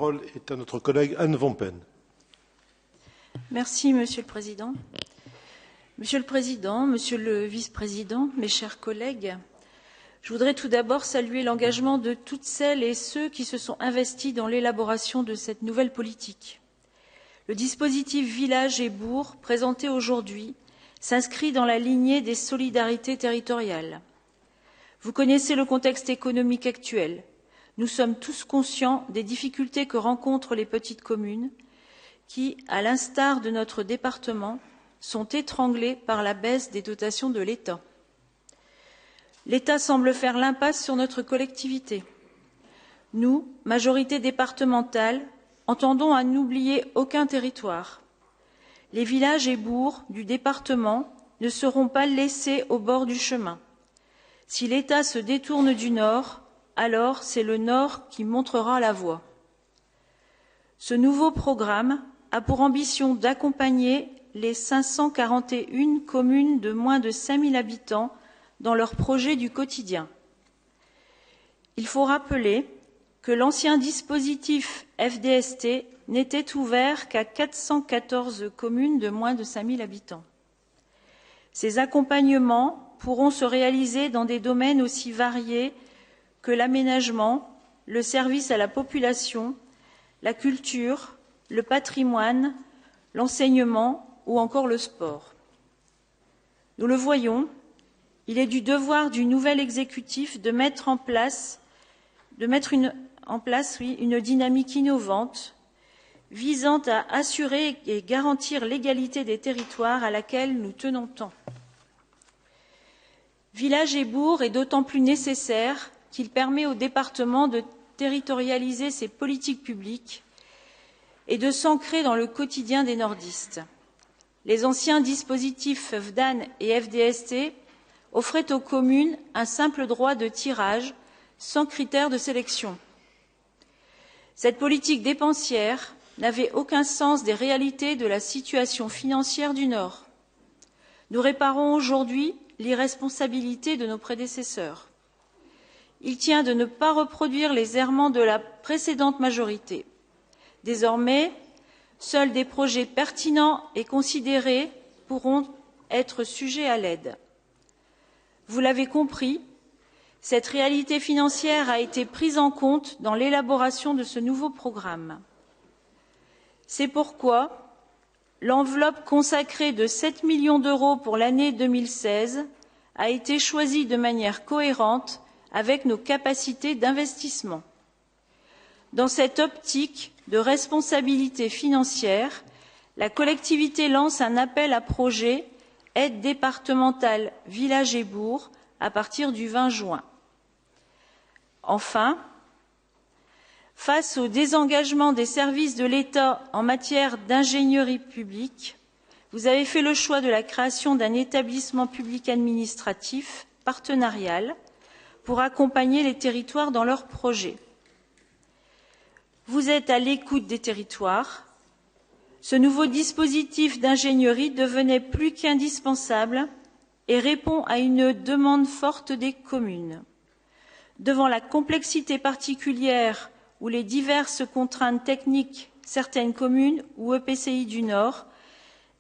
parole est à notre collègue Anne Van Pen. Merci, Monsieur le Président. Monsieur le Président, Monsieur le Vice-président, mes chers collègues, je voudrais tout d'abord saluer l'engagement de toutes celles et ceux qui se sont investis dans l'élaboration de cette nouvelle politique. Le dispositif Village et Bourg, présenté aujourd'hui, s'inscrit dans la lignée des solidarités territoriales. Vous connaissez le contexte économique actuel. Nous sommes tous conscients des difficultés que rencontrent les petites communes qui, à l'instar de notre département, sont étranglées par la baisse des dotations de l'État. L'État semble faire l'impasse sur notre collectivité. Nous, majorité départementale, entendons à n'oublier aucun territoire. Les villages et bourgs du département ne seront pas laissés au bord du chemin. Si l'État se détourne du Nord, alors c'est le Nord qui montrera la voie. Ce nouveau programme a pour ambition d'accompagner les 541 communes de moins de 5 000 habitants dans leurs projets du quotidien. Il faut rappeler que l'ancien dispositif FDST n'était ouvert qu'à 414 communes de moins de 5 000 habitants. Ces accompagnements pourront se réaliser dans des domaines aussi variés que l'aménagement, le service à la population, la culture, le patrimoine, l'enseignement ou encore le sport. Nous le voyons, il est du devoir du nouvel exécutif de mettre en place une dynamique innovante visant à assurer et garantir l'égalité des territoires à laquelle nous tenons tant. Village et bourg est d'autant plus nécessaire qu'il permet au département de territorialiser ses politiques publiques et de s'ancrer dans le quotidien des nordistes. Les anciens dispositifs FDAN et FDST offraient aux communes un simple droit de tirage sans critère de sélection. Cette politique dépensière n'avait aucun sens des réalités de la situation financière du Nord. Nous réparons aujourd'hui l'irresponsabilité de nos prédécesseurs. Il tient de ne pas reproduire les errements de la précédente majorité. Désormais, seuls des projets pertinents et considérés pourront être sujets à l'aide. Vous l'avez compris, cette réalité financière a été prise en compte dans l'élaboration de ce nouveau programme. C'est pourquoi l'enveloppe consacrée de 7 millions d'euros pour l'année 2016 a été choisie de manière cohérente avec nos capacités d'investissement. Dans cette optique de responsabilité financière, la collectivité lance un appel à projets aide départementale villages et bourgs à partir du 20 juin. Enfin, face au désengagement des services de l'État en matière d'ingénierie publique, vous avez fait le choix de la création d'un établissement public administratif partenarial pour accompagner les territoires dans leurs projets. Vous êtes à l'écoute des territoires. Ce nouveau dispositif d'ingénierie devenait plus qu'indispensable et répond à une demande forte des communes. Devant la complexité particulière ou les diverses contraintes techniques, certaines communes ou EPCI du Nord,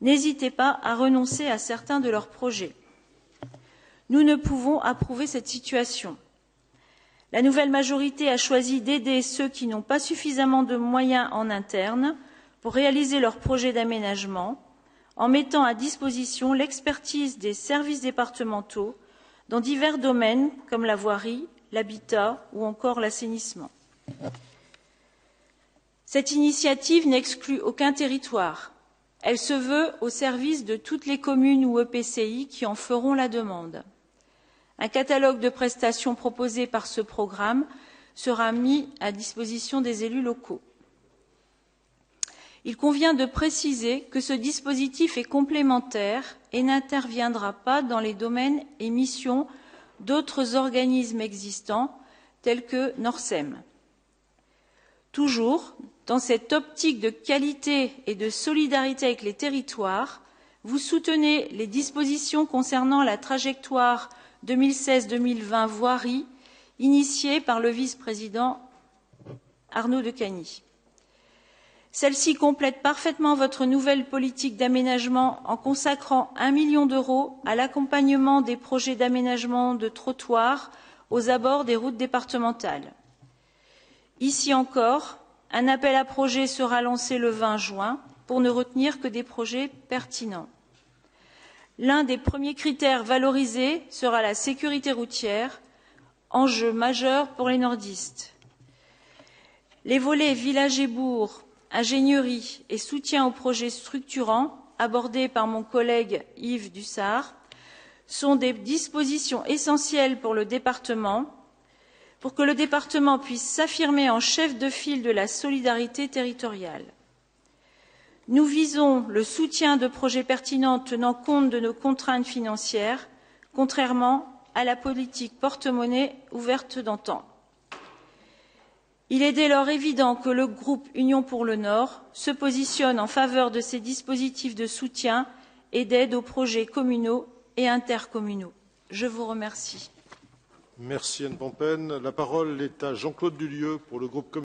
n'hésitez pas à renoncer à certains de leurs projets. Nous ne pouvons approuver cette situation. La nouvelle majorité a choisi d'aider ceux qui n'ont pas suffisamment de moyens en interne pour réaliser leurs projets d'aménagement, en mettant à disposition l'expertise des services départementaux dans divers domaines comme la voirie, l'habitat ou encore l'assainissement. Cette initiative n'exclut aucun territoire. Elle se veut au service de toutes les communes ou EPCI qui en feront la demande. Un catalogue de prestations proposées par ce programme sera mis à disposition des élus locaux. Il convient de préciser que ce dispositif est complémentaire et n'interviendra pas dans les domaines et missions d'autres organismes existants tels que Norsem. Toujours dans cette optique de qualité et de solidarité avec les territoires, vous soutenez les dispositions concernant la trajectoire 2016-2020 voirie initiée par le vice-président Arnaud Decagny. Celle-ci complète parfaitement votre nouvelle politique d'aménagement en consacrant 1 million d'euros à l'accompagnement des projets d'aménagement de trottoirs aux abords des routes départementales. Ici encore, un appel à projets sera lancé le 20 juin pour ne retenir que des projets pertinents. L'un des premiers critères valorisés sera la sécurité routière, enjeu majeur pour les nordistes. Les volets villages et bourgs, ingénierie et soutien aux projets structurants abordés par mon collègue Yves Dussart sont des dispositions essentielles pour le département, pour que le département puisse s'affirmer en chef de file de la solidarité territoriale. Nous visons le soutien de projets pertinents tenant compte de nos contraintes financières, contrairement à la politique porte-monnaie ouverte d'antan. Il est dès lors évident que le groupe Union pour le Nord se positionne en faveur de ces dispositifs de soutien et d'aide aux projets communaux et intercommunaux. Je vous remercie. Merci Anne Pompen. La parole est à Jean-Claude Dulieu pour le groupe